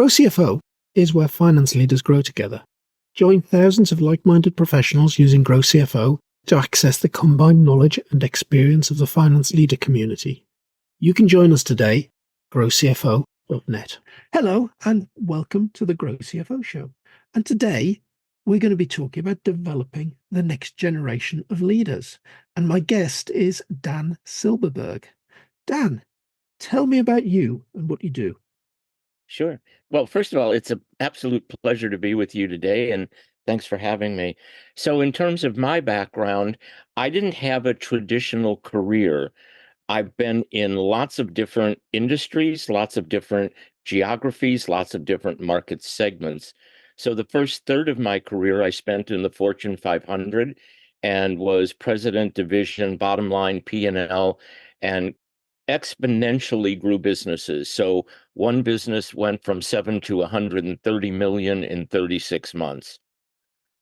Grow CFO is where finance leaders grow together. Join thousands of like-minded professionals using Grow CFO to access the combined knowledge and experience of the finance leader community. You can join us today, growcfo.net. Hello, and welcome to the Grow CFO Show. And today, we're going to be talking about developing the next generation of leaders. And my guest is Dan Silberberg. Dan, tell me about you and what you do. Sure. Well, first of all, it's an absolute pleasure to be with you today, and thanks for having me. So, in terms of my background, I didn't have a traditional career. I've been in lots of different industries, lots of different geographies, lots of different market segments. So, the first third of my career I spent in the Fortune 500 and was president, division, bottom line, P&L, and exponentially grew businesses. So one business went from 7 to 130 million in 36 months.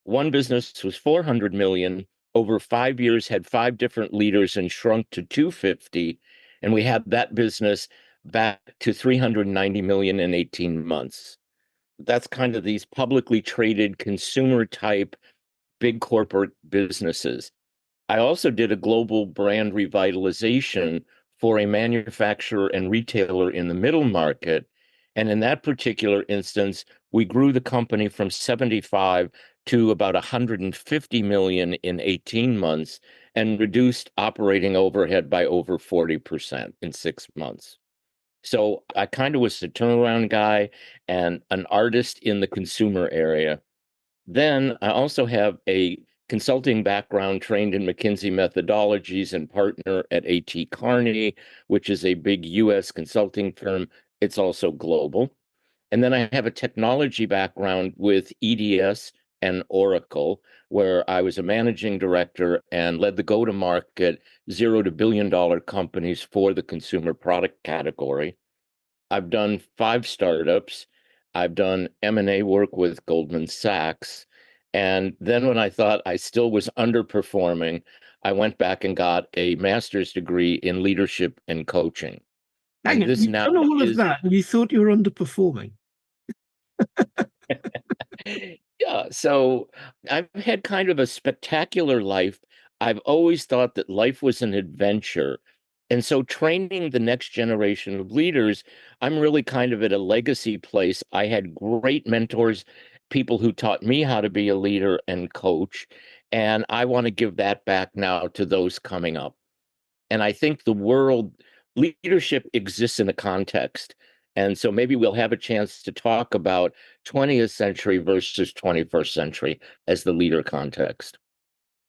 One business was 400 million over 5 years, had 5 different leaders and shrunk to 250. And we had that business back to 390 million in 18 months. That's kind of these publicly traded consumer type big corporate businesses. I also did a global brand revitalization for a manufacturer and retailer in the middle market. And in that particular instance, we grew the company from 75 to about 150 million in 18 months and reduced operating overhead by over 40% in 6 months. So I kind of was a turnaround guy and an artist in the consumer area. Then I also have a consulting background, trained in McKinsey methodologies and partner at A.T. Kearney, which is a big US consulting firm. It's also global. And then I have a technology background with EDS and Oracle, where I was a managing director and led the go-to-market $0 to billion companies for the consumer product category. I've done 5 startups. I've done M&A work with Goldman Sachs. And then when I thought I still was underperforming, I went back and got a master's degree in leadership and coaching. Hang And on, this you've now done all of is, that and you thought you were underperforming. yeah, so I've had kind of a spectacular life. I've always thought that life was an adventure. And so training the next generation of leaders, I'm really kind of at a legacy place. I had great mentors, people who taught me how to be a leader and coach, and I want to give that back now to those coming up. And I think the world leadership exists in a context. And so maybe we'll have a chance to talk about 20th century versus 21st century as the leader context.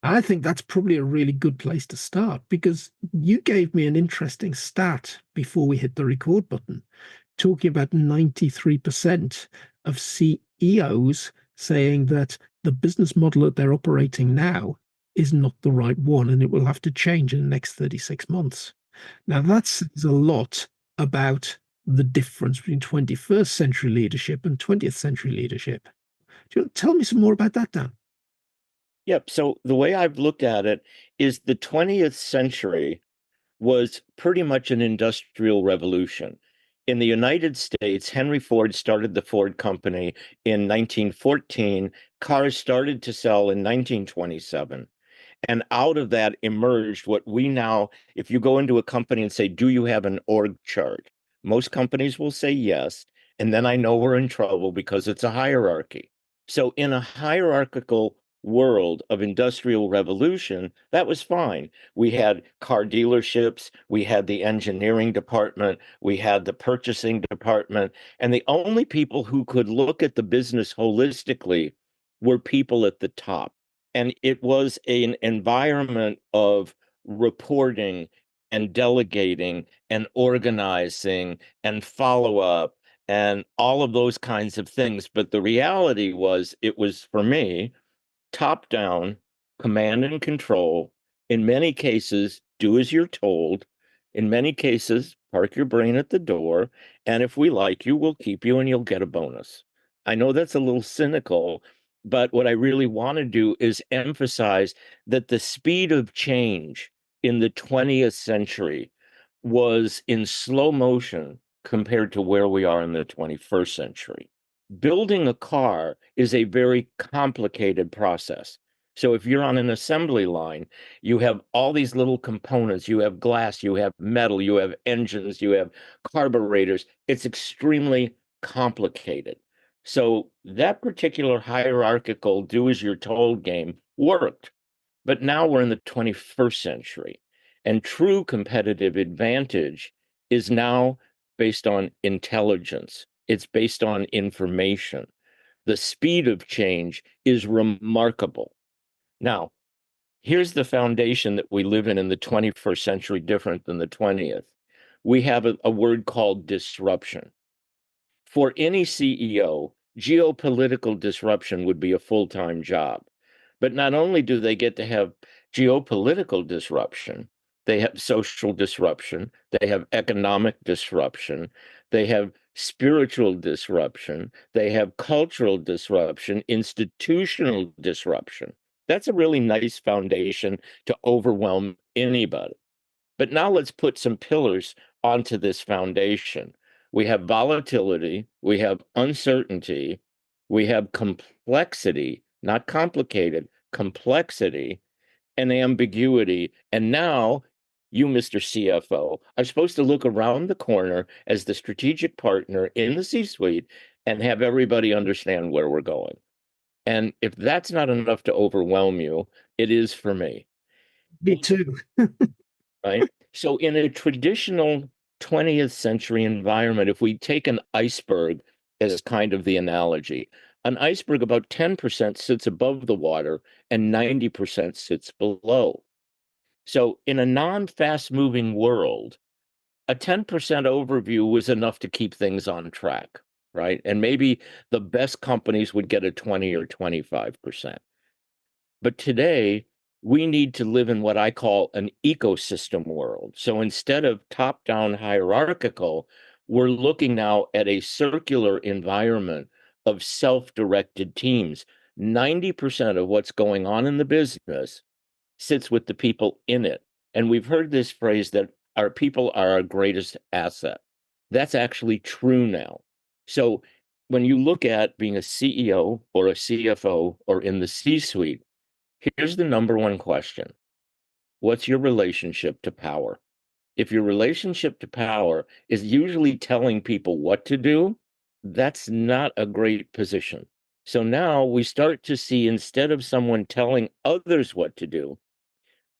I think that's probably a really good place to start because you gave me an interesting stat before we hit the record button, talking about 93% of CEOs saying that the business model that they're operating now is not the right one and it will have to change in the next 36 months. Now, that says a lot about the difference between 21st century leadership and 20th century leadership. Do you want to tell me some more about that, Dan? Yep. So the way I've looked at it is the 20th century was pretty much an industrial revolution. In the United States, Henry Ford started the Ford Company in 1914. Cars started to sell in 1927. And out of that emerged what we now, if you go into a company and say, do you have an org chart? Most companies will say yes. And then I know we're in trouble because it's a hierarchy. So in a hierarchical world of industrial revolution, that was fine. We had car dealerships, we had the engineering department, we had the purchasing department, and the only people who could look at the business holistically were people at the top. And it was an environment of reporting and delegating and organizing and follow up and all of those kinds of things. But the reality was, it was for me, top down, command and control. In many cases, do as you're told. In many cases, park your brain at the door. And if we like you, we'll keep you and you'll get a bonus. I know that's a little cynical, but what I really want to do is emphasize that the speed of change in the 20th century was in slow motion compared to where we are in the 21st century. Building a car is a very complicated process. So if you're on an assembly line, you have all these little components. You have glass, you have metal, you have engines, you have carburetors. It's extremely complicated. So that particular hierarchical do as you're told game worked. But now we're in the 21st century, and true competitive advantage is now based on intelligence. It's based on information. The speed of change is remarkable. Now, here's the foundation that we live in the 21st century, different than the 20th. We have a word called disruption. For any CEO, geopolitical disruption would be a full-time job. But not only do they get to have geopolitical disruption, they have social disruption, they have economic disruption, they have spiritual disruption, they have cultural disruption, institutional disruption. That's a really nice foundation to overwhelm anybody. But now let's put some pillars onto this foundation. We have volatility, we have uncertainty, we have complexity, not complicated, complexity and ambiguity. And now you, Mr. CFO, are supposed to look around the corner as the strategic partner in the C-suite and have everybody understand where we're going. And if that's not enough to overwhelm you, it is for me. Me too. Right? So in a traditional 20th century environment, if we take an iceberg as kind of the analogy, an iceberg about 10% sits above the water and 90% sits below. So in a non-fast moving world, a 10% overview was enough to keep things on track, right? And maybe the best companies would get a 20 or 25%. But today, we need to live in what I call an ecosystem world. So instead of top-down hierarchical, we're looking now at a circular environment of self-directed teams. 90% of what's going on in the business sits with the people in it. And we've heard this phrase that our people are our greatest asset. That's actually true now. So when you look at being a CEO or a CFO or in the C-suite, here's the number one question. What's your relationship to power? If your relationship to power is usually telling people what to do, that's not a great position. So now we start to see, instead of someone telling others what to do,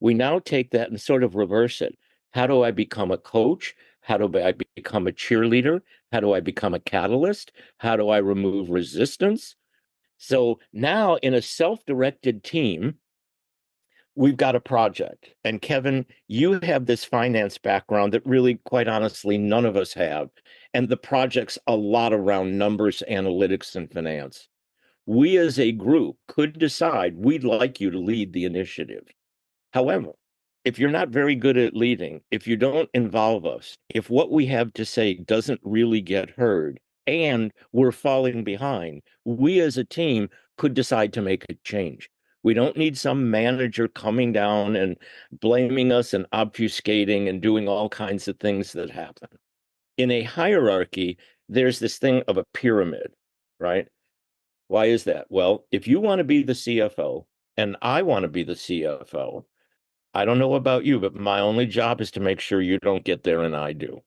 we now take that and sort of reverse it. How do I become a coach? How do I become a cheerleader? How do I become a catalyst? How do I remove resistance? So now in a self-directed team, we've got a project. And Kevin, you have this finance background that really, quite honestly, none of us have. And the project's a lot around numbers, analytics, and finance. We as a group could decide we'd like you to lead the initiative. However, if you're not very good at leading, if you don't involve us, if what we have to say doesn't really get heard, and we're falling behind, we as a team could decide to make a change. We don't need some manager coming down and blaming us and obfuscating and doing all kinds of things that happen. In a hierarchy, there's this thing of a pyramid, right? Why is that? Well, if you want to be the CFO and I want to be the CFO, I don't know about you, but my only job is to make sure you don't get there and I do.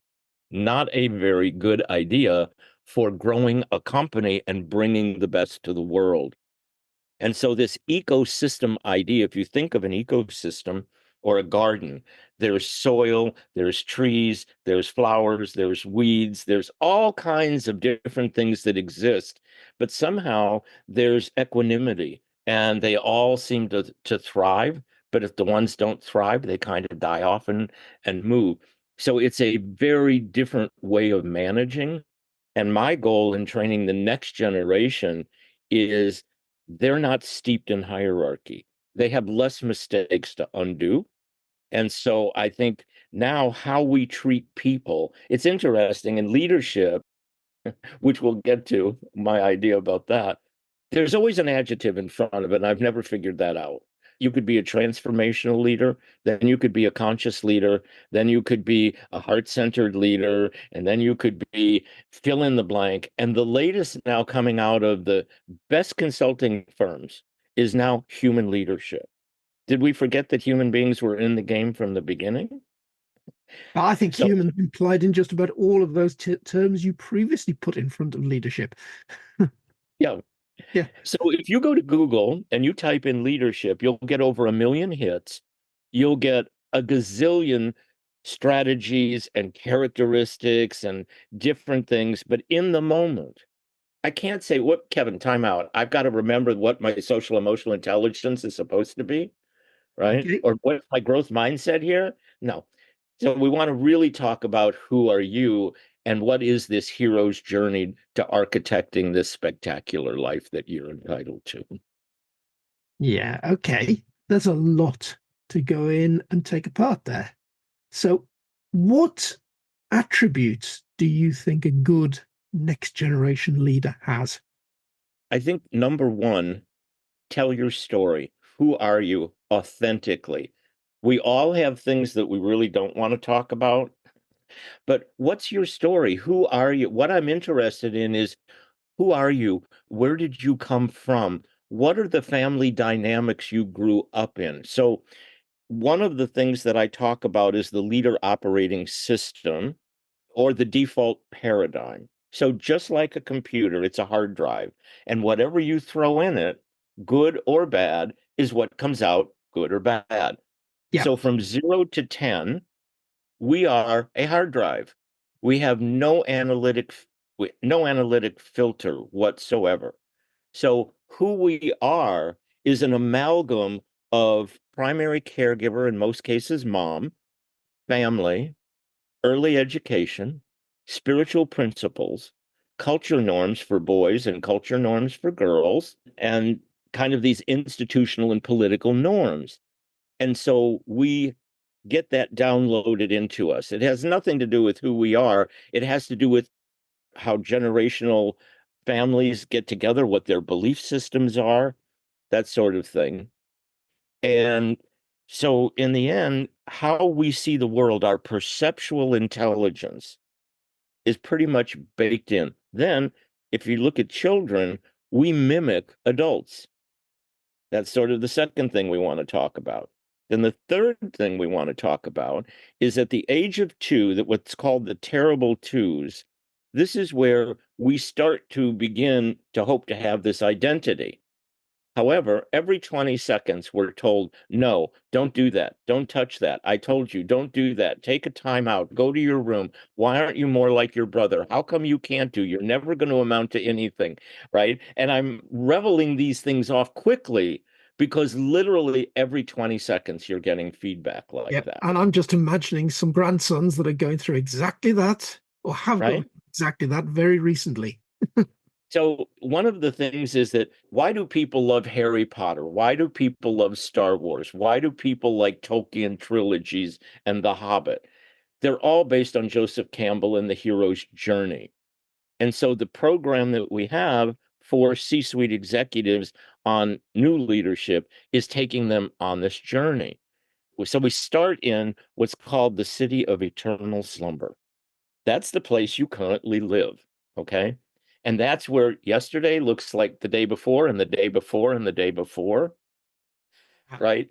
Not a very good idea for growing a company and bringing the best to the world. And so this ecosystem idea, if you think of an ecosystem or a garden, there's soil, there's trees, there's flowers, there's weeds, there's all kinds of different things that exist, but somehow there's equanimity and they all seem to thrive. But if the ones don't thrive, they kind of die off and move. So it's a very different way of managing. And my goal in training the next generation is they're not steeped in hierarchy. They have less mistakes to undo. And so I think now how we treat people, it's interesting in leadership, which we'll get to, my idea about that. There's always an adjective in front of it, and I've never figured that out. you could be a transformational leader, then you could be a conscious leader, then you could be a heart-centered leader, and then you could be fill in the blank. And the latest now coming out of the best consulting firms is now human leadership. Did we forget that human beings were in the game from the beginning? I think So, human implied in just about all of those terms you previously put in front of leadership. yeah. Yeah. So if you go to Google and you type in leadership, you'll get over 1 million hits. You'll get a gazillion strategies and characteristics and different things. But in the moment, I can't say what, Kevin, time out. I've got to remember what my social emotional intelligence is supposed to be, right? Okay. Or what's my growth mindset here? No. So we want to really talk about who are you and what is this hero's journey to architecting this spectacular life that you're entitled to. Yeah. Okay. There's a lot to go in and take apart there. So, what attributes do you think a good next generation leader has? I think number one, tell your story. Who are you authentically? We all have things that we really don't want to talk about, but what's your story? Who are you? What I'm interested in is who are you? Where did you come from? What are the family dynamics you grew up in? So, one of the things that I talk about is the leader operating system or the default paradigm. So, just like a computer, it's a hard drive, and whatever you throw in it, good or bad, is what comes out, good or bad. Yeah. So, from 0 to 10, we are a hard drive. We have no analytic filter whatsoever. So who we are is an amalgam of primary caregiver, in most cases mom, family, early education, spiritual principles, culture norms for boys and culture norms for girls, and kind of these institutional and political norms. And so we get that downloaded into us. It has nothing to do with who we are. It has to do with how generational families get together, what their belief systems are, that sort of thing. And so, in the end, how we see the world, our perceptual intelligence is pretty much baked in. Then, if you look at children, we mimic adults. That's sort of the second thing we want to talk about. Then the third thing we want to talk about is at the age of 2, that what's called the terrible twos, this is where we start to begin to hope to have this identity. However, every 20 seconds, we're told, no, don't do that. Don't touch that. I told you, don't do that. Take a time out. Go to your room. Why aren't you more like your brother? How come you can't do? You're never going to amount to anything, right? And I'm reveling these things off quickly because literally every 20 seconds, you're getting feedback like Yep. that, And I'm just imagining some grandsons that are going through exactly that or have gone right? through exactly that very recently. So one of the things is that why do people love Harry Potter? Why do people love Star Wars? Why do people like Tolkien trilogies and The Hobbit? They're all based on Joseph Campbell and the hero's journey. And so the program that we have for C-suite executives on new leadership is taking them on this journey. So we start in what's called the city of eternal slumber. That's the place you currently live, okay? And that's where yesterday looks like the day before and the day before and the day before, right?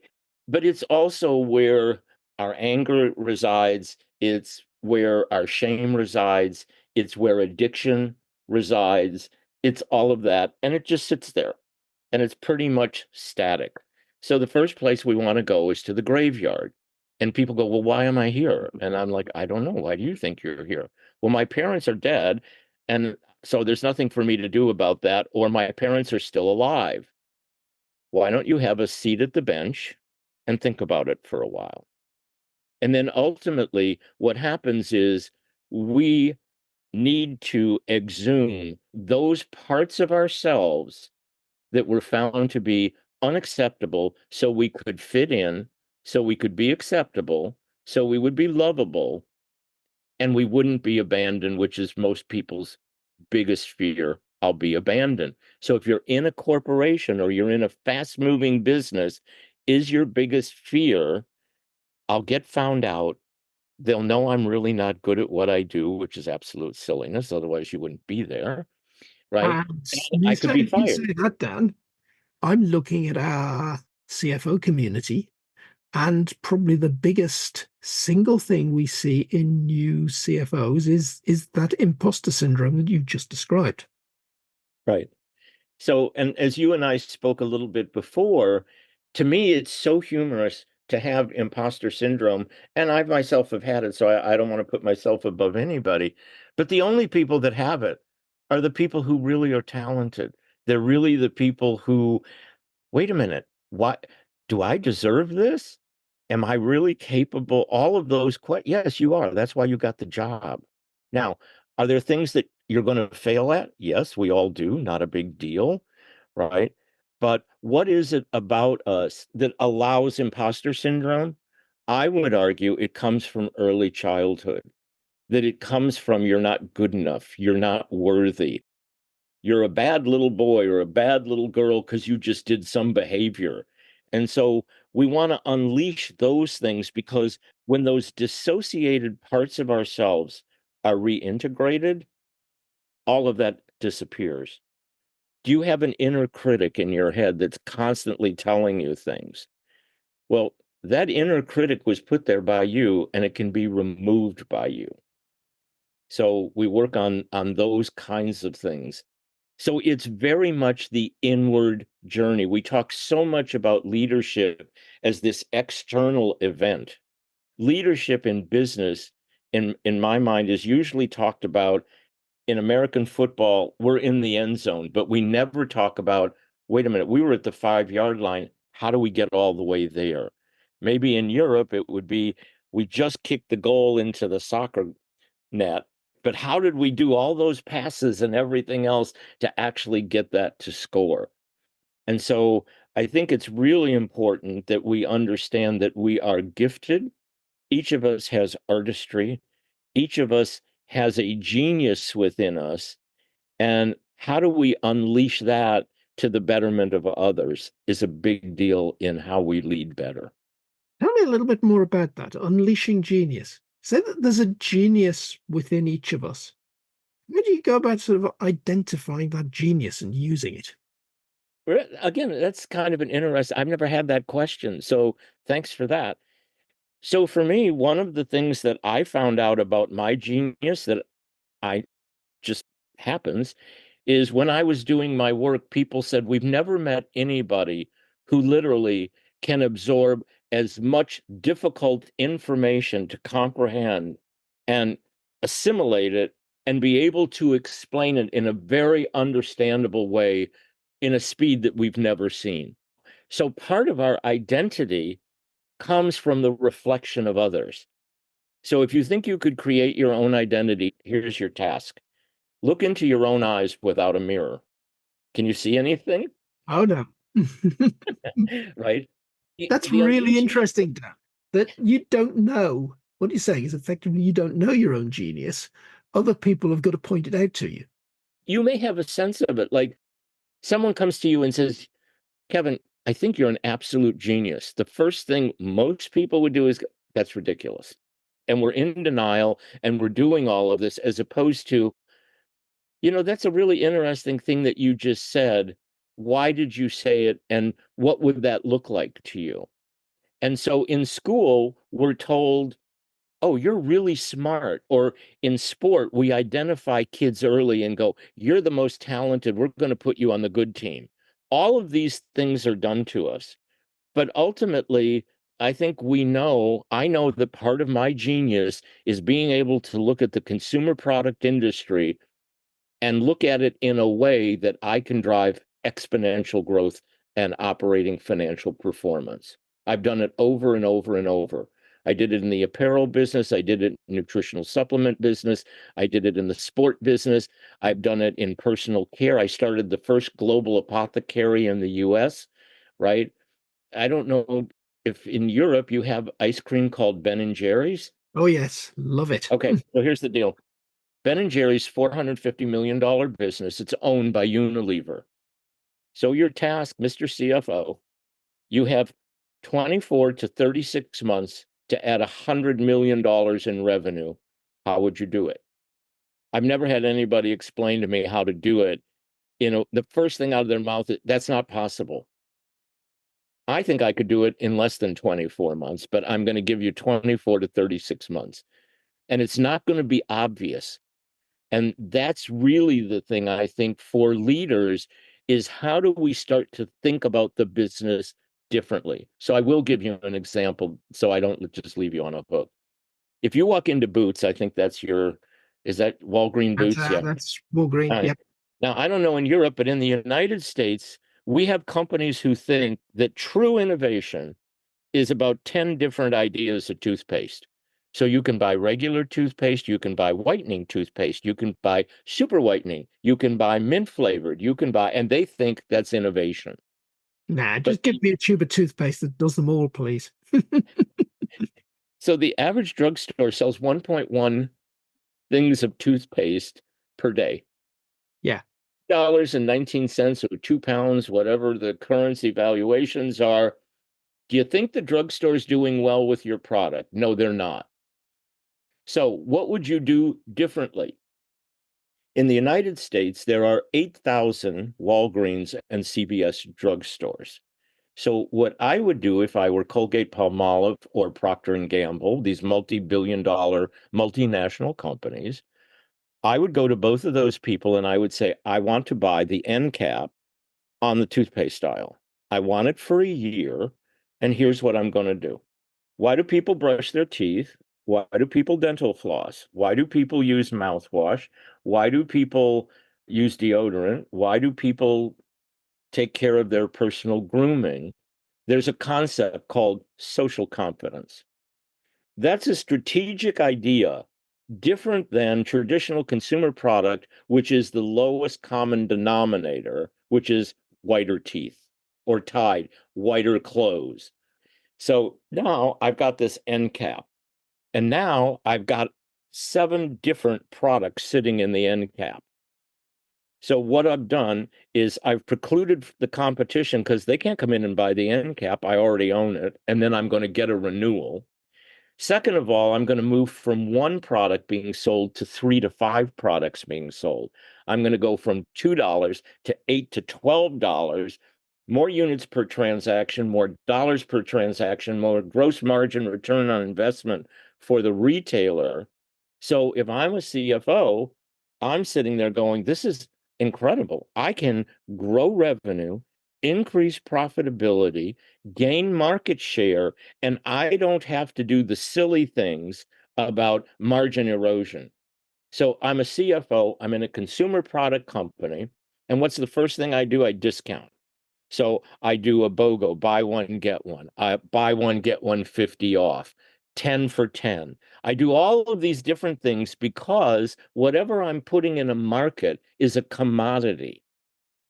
But it's also where our anger resides. It's where our shame resides. It's where addiction resides. It's all of that. And it just sits there and it's pretty much static. So the first place we want to go is to the graveyard. And people go, well, why am I here? And I'm like, I don't know. Why do you think you're here? Well, my parents are dead. And so there's nothing for me to do about that. Or my parents are still alive. Why don't you have a seat at the bench and think about it for a while? And then ultimately, what happens is we need to exhume those parts of ourselves that were found to be unacceptable so we could fit in, so we could be acceptable, so we would be lovable, and we wouldn't be abandoned, which is most people's biggest fear. I'll be abandoned. So if you're in a corporation or you're in a fast moving business, is your biggest fear, I'll get found out. They'll know I'm really not good at what I do, which is absolute silliness. Otherwise, you wouldn't be there, right? And And you I could be say you fired. say that, Dan. I'm looking at our CFO community, and probably the biggest single thing we see in new CFOs is that imposter syndrome that you've just described. Right. So, and as you and I spoke a little bit before, to me, it's so humorous to have imposter syndrome. And I myself have had it, so I don't want to put myself above anybody. But the only people that have it are the people who really are talented. They're really the people who, wait a minute, what do I deserve this? Am I really capable? All of those yes, you are. That's why you got the job. Now, are there things that you're going to fail at? Yes, we all do. Not a big deal, right? But what is it about us that allows imposter syndrome? I would argue it comes from early childhood, that it comes from you're not good enough, you're not worthy, you're a bad little boy or a bad little girl because you just did some behavior. And so we want to unleash those things, because when those dissociated parts of ourselves are reintegrated, all of that disappears. Do you have an inner critic in your head that's constantly telling you things? Well, that inner critic was put there by you, and it can be removed by you. So we work on those kinds of things. So it's very much the inward journey. We talk so much about leadership as this external event. Leadership in business, in my mind, is usually talked about in American football. We're in the end zone, but we never talk about, wait a minute, we were at the 5 yard line. How do we get all the way there? Maybe in Europe, it would be, we just kicked the goal into the soccer net. But how did we do all those passes and everything else to actually get that to score? And so I think it's really important that we understand that we are gifted. Each of us has artistry. Each of us has a genius within us. And how do we unleash that to the betterment of others is a big deal in how we lead better. Tell me a little bit more about that, unleashing genius. Say that there's a genius within each of us. How do you go about sort of identifying that genius and using it? Again, that's kind of an interesting, I've never had that question. So thanks for that. So for me, one of the things that I found out about my genius that I just happens is when I was doing my work, people said, we've never met anybody who literally can absorb as much difficult information to comprehend and assimilate it and be able to explain it in a very understandable way in a speed that we've never seen. So part of our identity comes from the reflection of others. So if you think you could create your own identity, here's your task. Look into your own eyes without a mirror. Can you see anything? Oh no. Right? That's The really unleashing, interesting, Dan. That you don't know. What you're saying is effectively you don't know your own genius. Other people have got to point it out to you. you may have a sense of it. Like someone comes to you and says, Kevin, I think you're an absolute genius. The first thing most people would do is, that's ridiculous. And we're in denial and we're doing all of this, as opposed to, that's a really interesting thing that you just said. Why did you say it? And what would that look like to you? And so in school, we're told, oh, you're really smart. Or in sport, we identify kids early and go, you're the most talented. We're going to put you on the good team. All of these things are done to us. But ultimately, I know that part of my genius is being able to look at the consumer product industry and look at it in a way that I can drive exponential growth and operating financial performance. I've done it over and over and over. I did it in the apparel business. I did it in nutritional supplement business. I did it in the sport business. I've done it in personal care. I started the first global apothecary in the US, right? I don't know if in Europe you have ice cream called Ben and Jerry's. Oh yes, love it. Okay, so here's the deal. Ben and Jerry's $450 million business. It's owned by Unilever. So your task, Mr. CFO, you have 24 to 36 months to add $100 million in revenue, how would you do it? I've never had anybody explain to me how to do it. The first thing out of their mouth is, that's not possible. I think I could do it in less than 24 months, but I'm going to give you 24 to 36 months. And it's not going to be obvious. And that's really the thing I think for leaders is, how do we start to think about the business differently? So I will give you an example so I don't just leave you on a hook. If you walk into Boots, I think is that Walgreen Boots? Yeah. That's Walgreen. All right. Yep. Now, I don't know in Europe, but in the United States, we have companies who think that true innovation is about 10 different ideas of toothpaste. So you can buy regular toothpaste, you can buy whitening toothpaste, you can buy super whitening, you can buy mint flavored, and they think that's innovation. Nah, But just give me a tube of toothpaste that does them all, please. so the average drugstore sells 1.1 things of toothpaste per day. Yeah. $19 or 2 pounds, whatever the currency valuations are. Do you think the drugstore is doing well with your product? No, they're not. So what would you do differently? In the United States, there are 8,000 Walgreens and CVS drugstores. So what I would do if I were Colgate-Palmolive or Procter & Gamble, these multi-billion-dollar multinational companies, I would go to both of those people and I would say, I want to buy the end cap on the toothpaste aisle. I want it for a year, and here's what I'm going to do. Why do people brush their teeth? Why do people dental floss? Why do people use mouthwash? Why do people use deodorant? Why do people take care of their personal grooming? There's a concept called social confidence. That's a strategic idea, different than traditional consumer product, which is the lowest common denominator, which is whiter teeth, or Tide, whiter clothes. So now I've got this end cap, and now I've got 7 different products sitting in the end cap. So what I've done is I've precluded the competition because they can't come in and buy the end cap. I already own it, and then I'm going to get a renewal. Second of all, I'm going to move from 1 product being sold to 3 to 5 products being sold. I'm going to go from $2 to $8 to $12, more units per transaction, more dollars per transaction, more gross margin return on investment for the retailer. So if I'm a CFO, I'm sitting there going, this is incredible. I can grow revenue, increase profitability, gain market share, and I don't have to do the silly things about margin erosion. So I'm a CFO, I'm in a consumer product company, and what's the first thing I do? I discount. So I do a BOGO, buy one, get one. I buy one, get one 50 off, 10 for 10. I do all of these different things because whatever I'm putting in a market is a commodity,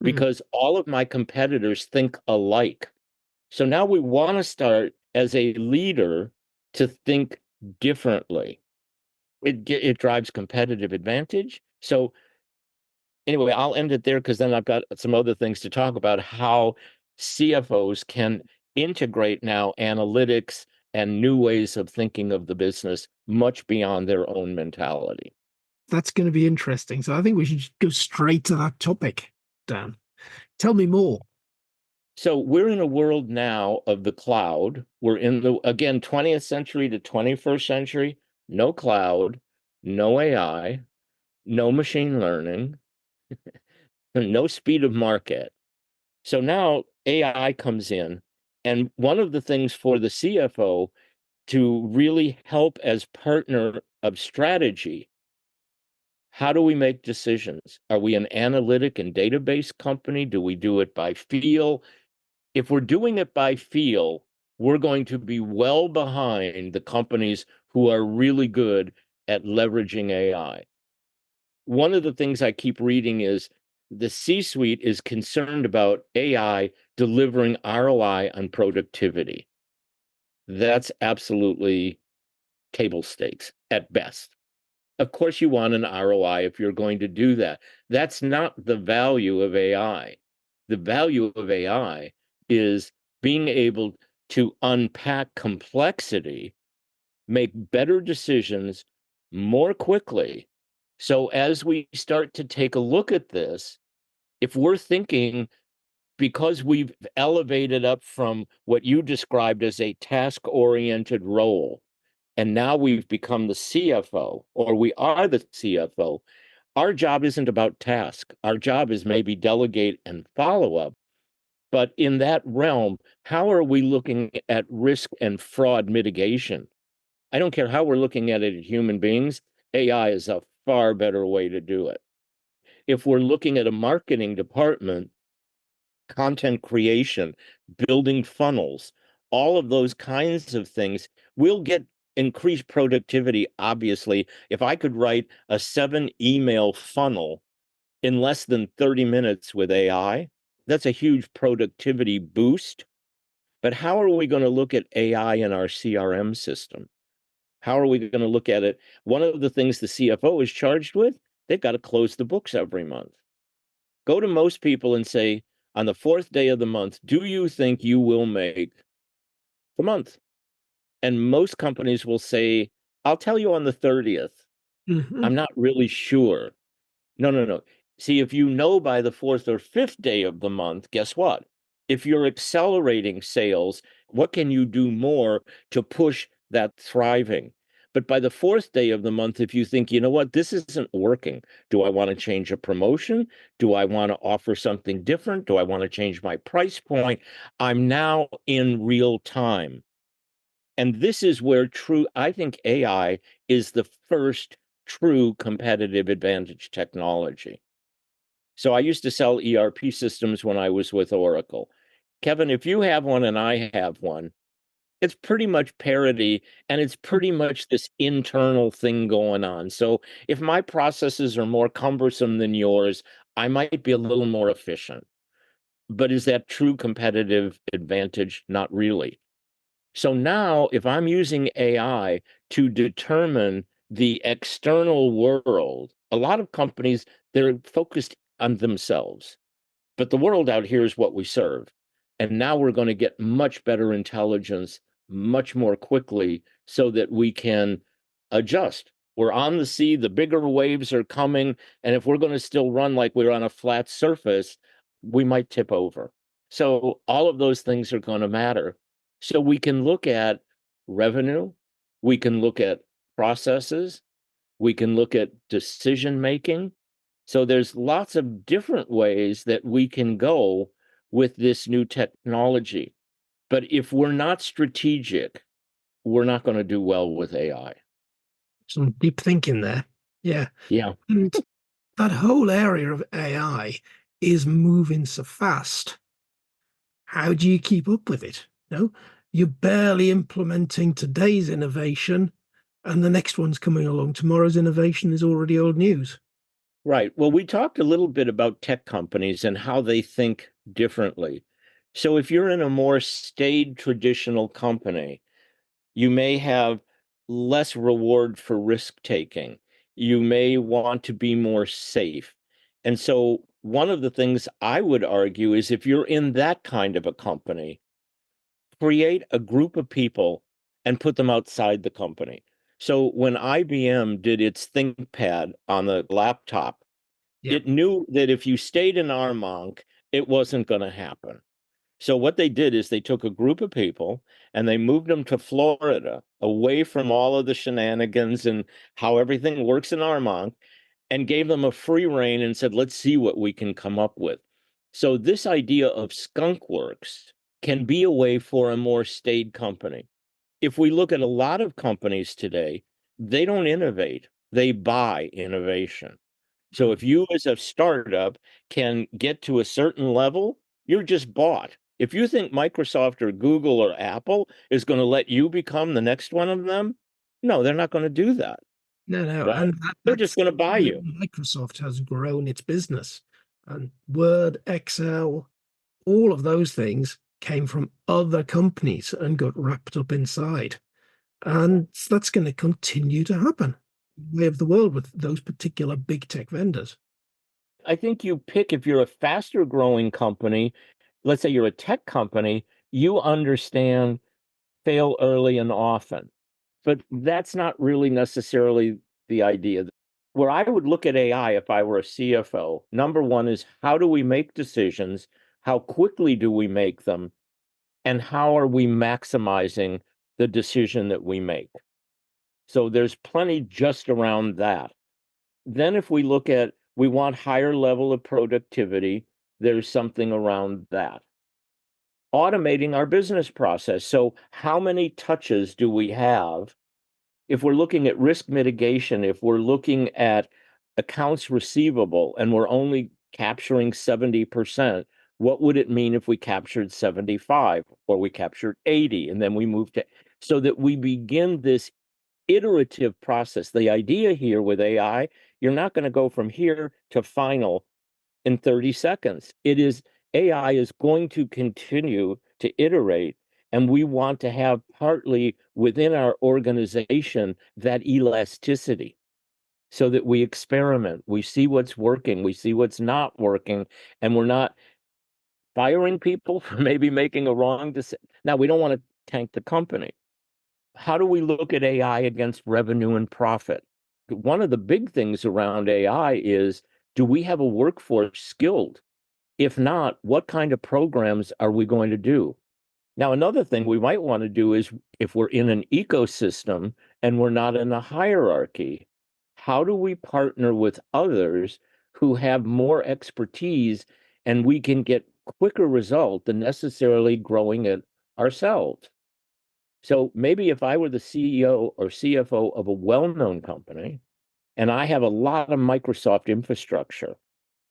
because all of my competitors think alike. So now we want to start as a leader to think differently. It drives competitive advantage. So anyway, I'll end it there because then I've got some other things to talk about, how CFOs can integrate now analytics and new ways of thinking of the business much beyond their own mentality. That's going to be interesting. So I think we should just go straight to that topic, Dan. Tell me more. So we're in a world now of the cloud. We're in the, again, 20th century to 21st century, no cloud, no AI, no machine learning, no speed of market. So now AI comes in, and one of the things for the CFO to really help as partner of strategy, how do we make decisions? Are we an analytic and database company? Do we do it by feel? If we're doing it by feel, we're going to be well behind the companies who are really good at leveraging AI. One of the things I keep reading is the C-suite is concerned about AI delivering ROI on productivity. That's absolutely table stakes at best. Of course, you want an ROI if you're going to do that. That's not the value of AI. The value of AI is being able to unpack complexity, make better decisions more quickly. So as we start to take a look at this, if we're thinking, because we've elevated up from what you described as a task-oriented role, and now we've become the CFO, or we are the CFO, our job isn't about task. Our job is maybe delegate and follow up. But in that realm, how are we looking at risk and fraud mitigation? I don't care how we're looking at it as human beings, AI is a far better way to do it. If we're looking at a marketing department, content creation, building funnels, all of those kinds of things, we'll get increased productivity, obviously. If I could write a 7 email funnel in less than 30 minutes with AI, that's a huge productivity boost. But how are we going to look at AI in our CRM system? How are we going to look at it? One of the things the CFO is charged with, they've got to close the books every month. Go to most people and say, on the 4th day of the month, do you think you will make the month? And most companies will say, I'll tell you on the 30th. Mhm. I'm not really sure. No, no, no. See, if you know by the 4th or 5th day of the month, guess what? If you're accelerating sales, what can you do more to push that thriving? But by the 4th day of the month, if you think, you know what, this isn't working. Do I want to change a promotion? Do I want to offer something different? Do I want to change my price point? I'm now in real time. And this is where I think AI is the first true competitive advantage technology. So I used to sell ERP systems when I was with Oracle. Kevin, if you have one and I have one, it's pretty much parity, and it's pretty much this internal thing going on. So if my processes are more cumbersome than yours, I might be a little more efficient. But is that true competitive advantage? Not really. So now, if I'm using AI to determine the external world, a lot of companies, they're focused on themselves. But the world out here is what we serve. And now we're going to get much better intelligence much more quickly so that we can adjust. We're on the sea, the bigger waves are coming. And if we're going to still run like we're on a flat surface, we might tip over. So all of those things are going to matter. So we can look at revenue, we can look at processes, we can look at decision making. So there's lots of different ways that we can go with this new technology. But if we're not strategic, we're not going to do well with AI. Some deep thinking there. Yeah. Yeah. And that whole area of AI is moving so fast. How do you keep up with it? No, you're barely implementing today's innovation, and the next one's coming along. Tomorrow's innovation is already old news. Right. Well, we talked a little bit about tech companies and how they think differently. So if you're in a more staid traditional company, you may have less reward for risk taking. You may want to be more safe. And so one of the things I would argue is if you're in that kind of a company, create a group of people and put them outside the company. So when IBM did its ThinkPad on the laptop, Yeah. it knew that if you stayed in Armonk, it wasn't going to happen. So what they did is they took a group of people and they moved them to Florida, away from all of the shenanigans and how everything works in Armonk, and gave them a free rein and said, let's see what we can come up with. So this idea of skunk works can be a way for a more staid company. If we look at a lot of companies today, they don't innovate, they buy innovation. So if you as a startup can get to a certain level, you're just bought. If you think Microsoft or Google or Apple is going to let you become the next one of them, no, they're not going to do that, No, no, right? and They're just that's going to buy how you. Microsoft has grown its business. And Word, Excel, all of those things came from other companies and got wrapped up inside. And that's going to continue to happen. Way of the world with those particular big tech vendors. I think you pick, if you're a faster growing company, let's say you're a tech company, you understand fail early and often. But that's not really necessarily the idea. Where I would look at AI if I were a CFO, number one is how do we make decisions? How quickly do we make them? And how are we maximizing the decision that we make? So there's plenty just around that. Then if we look at, we want higher level of productivity, there's something around that. Automating our business process. So how many touches do we have? If we're looking at risk mitigation, if we're looking at accounts receivable and we're only capturing 70%, what would it mean if we captured 75 or we captured 80 and then we move to, so that we begin this iterative process. The idea here with AI, you're not going to go from here to final in 30 seconds. It is AI is going to continue to iterate, and we want to have partly within our organization that elasticity so that we experiment, we see what's working, we see what's not working, and we're not firing people for maybe making a wrong decision. Now, we don't want to tank the company. How do we look at AI against revenue and profit? One of the big things around AI is, do we have a workforce skilled? If not, what kind of programs are we going to do? Now, another thing we might want to do is if we're in an ecosystem and we're not in a hierarchy, how do we partner with others who have more expertise and we can get quicker result than necessarily growing it ourselves? So maybe if I were the CEO or CFO of a well-known company and I have a lot of Microsoft infrastructure,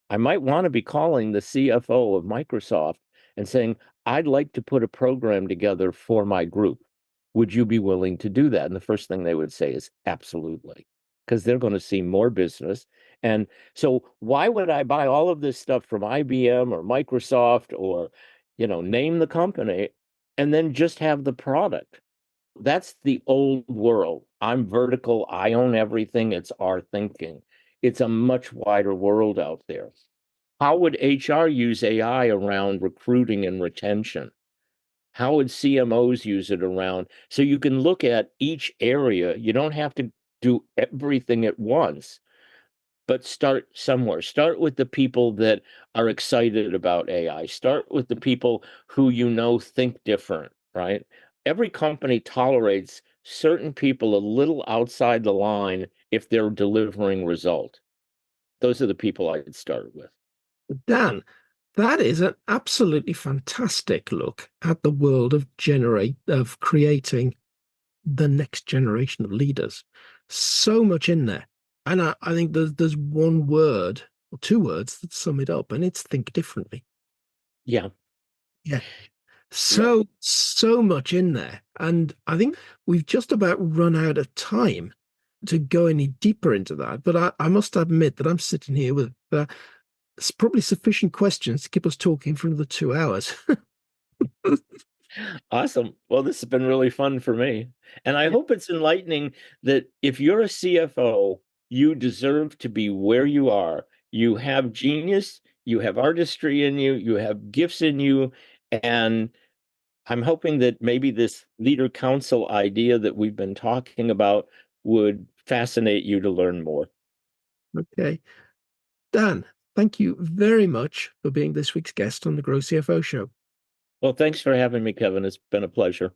I might want to be calling the CFO of Microsoft and saying, I'd like to put a program together for my group. Would you be willing to do that? And the first thing they would say is absolutely, because they're going to see more business. And so why would I buy all of this stuff from IBM or Microsoft or, name the company and then just have the product? That's the old world. I'm vertical. I own everything. It's our thinking. It's a much wider world out there. How would HR use AI around recruiting and retention? How would CMOs use it around? So you can look at each area. You don't have to do everything at once, but start somewhere. Start with the people that are excited about AI. Start with the people who think different, right? Every company tolerates certain people a little outside the line if they're delivering result. Those are the people I'd start with. Dan, that is an absolutely fantastic look at the world of creating the next generation of leaders. So much in there. And I think there's one word or two words that sum it up, and it's think differently. Yeah. Yeah. So much in there. And I think we've just about run out of time to go any deeper into that. But I must admit that I'm sitting here with probably sufficient questions to keep us talking for another 2 hours. Awesome. Well, this has been really fun for me. And I hope it's enlightening that if you're a CFO, you deserve to be where you are. You have genius, you have artistry in you, you have gifts in you. And I'm hoping that maybe this leader council idea that we've been talking about would fascinate you to learn more. Okay. Dan, thank you very much for being this week's guest on the Grow CFO Show. Well, thanks for having me, Kevin. It's been a pleasure.